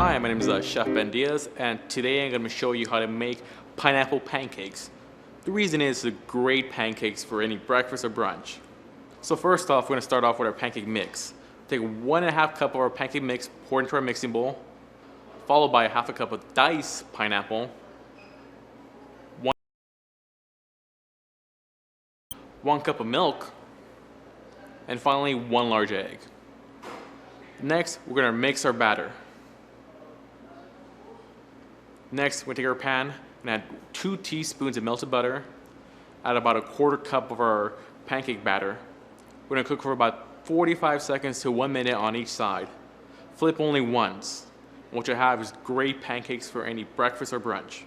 Hi, my name is Chef Ben Diaz, and today I'm going to show you how to make pineapple pancakes. The reason is they're great pancakes for any breakfast or brunch. So first off, we're going to start off with our pancake mix. Take 1.5 cup of our pancake mix, pour it into our mixing bowl, followed by 1/2 cup of diced pineapple, 1 cup of milk, and finally 1 large egg. Next, we're going to mix our batter. Next, we're going to take our pan and add 2 teaspoons of melted butter, add about 1/4 cup of our pancake batter. We're going to cook for about 45 seconds to 1 minute on each side. Flip only once. What you have is great pancakes for any breakfast or brunch.